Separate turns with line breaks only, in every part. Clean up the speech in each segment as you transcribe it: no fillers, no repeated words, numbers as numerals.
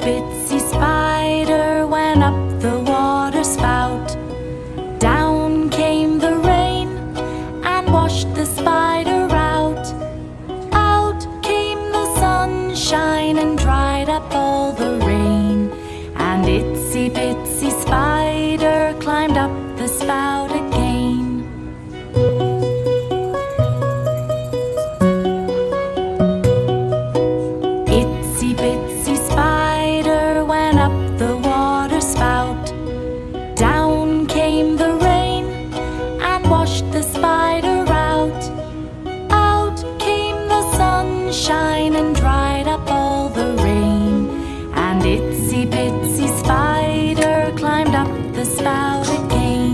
bitsy spider went up the water spout. Down came the rain and washed the spider out. Out came the sunshine and dried up all the rain. And itsy bitsy spider climbed up the spout again. Itsy bitsy spider went up the water spout. Down came the rain and washed the spider out. Out came the sunshine and dried up all the rain. And itsy bitsy spider climbed up the spout again.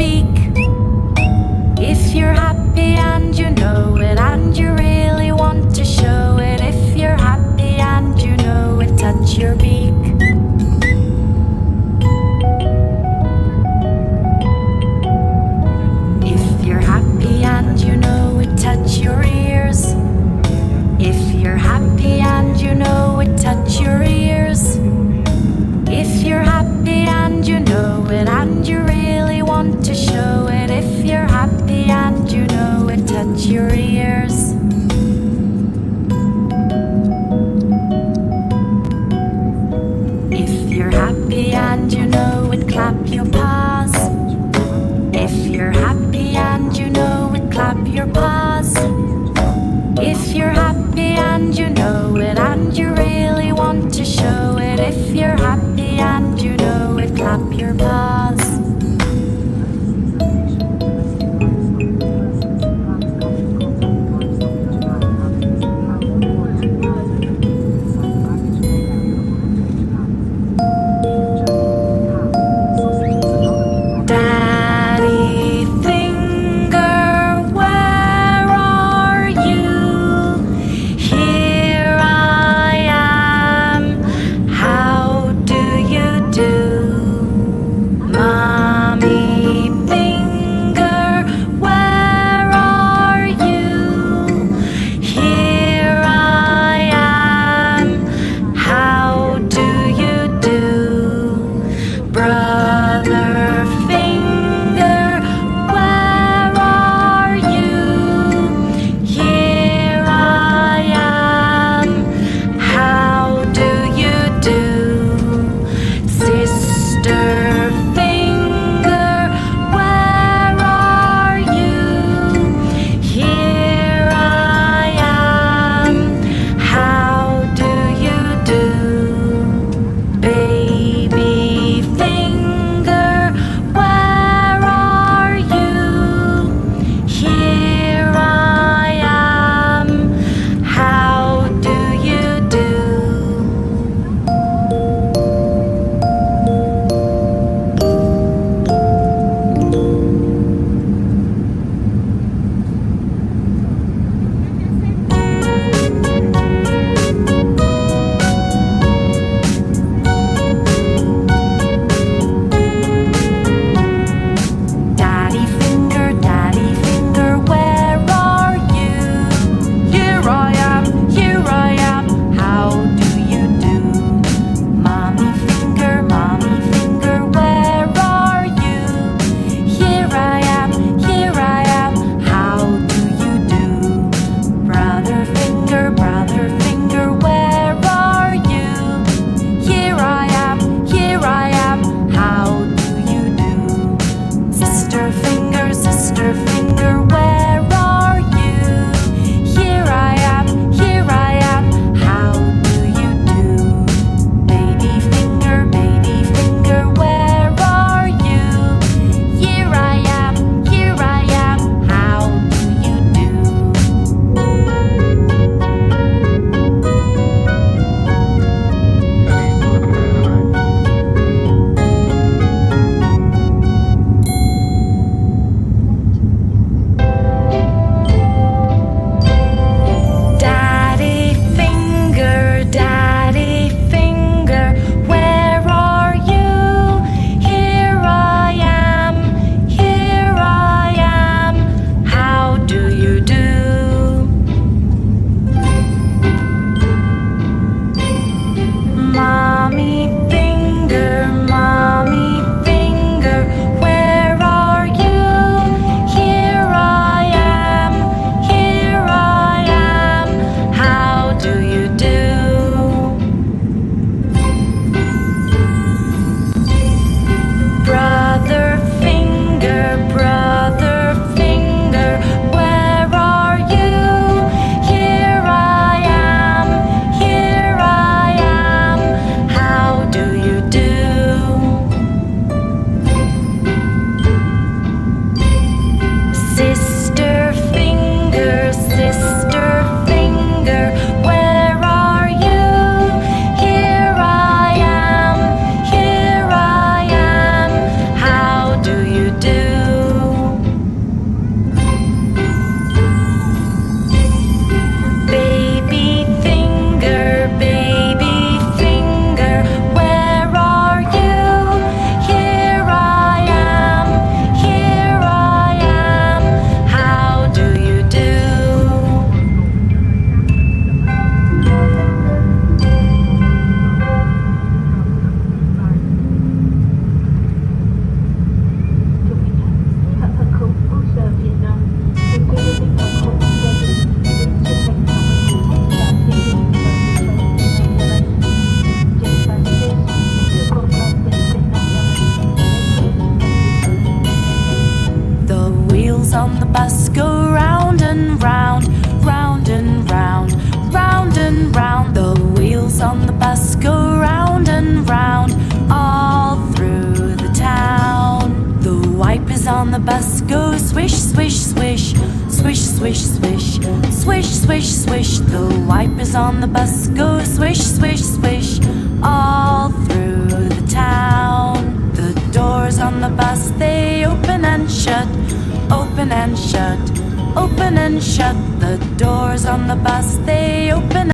beak. If you're happy and you know it, and you really want to show it. If you're happy and you know it, touch your beak. If you're happy and you know it, touch your ears. If you're happy and you know it, touch your ears. If you're happy and you know it, and you really want to show it. If you're happy and you know it, touch your ears. If you're happy and you know it, clap your paws. If you're happy and you know it, clap your paws. If you're happy and you know it, and you really want to show it. If you're happy and you know it, clap your paws. Daddy finger, where are you? Here I am. How do you do? Mommy finger, where are you? Here I am. How do you do? Brother finger, where are you? Here I am. How do you do? Sister finger, where are you? Here I am. How do you do? Baby finger, where are you? Here I am. How do you do? Daddy finger, where are you? Here I am, how do you do? Mommy finger, where are you? Here I am, how do you do? Brother finger, where are you? Here I am, how do you do? Sister finger, where are you? Here I am, how do you do? Baby finger, where are you? Here I am, how do you do? on the bus go round and round, round and round, round and round. The wheels on the bus go round and round, all through the town. The wipers on the bus go swish, swish, swish, swish, swish, swish, swish, swish, swish. The wipers on the bus go swish, swish, swish, all through the town. The doors on the bus, they open and shut, open and shut, open and shut. The doors on the bus, they open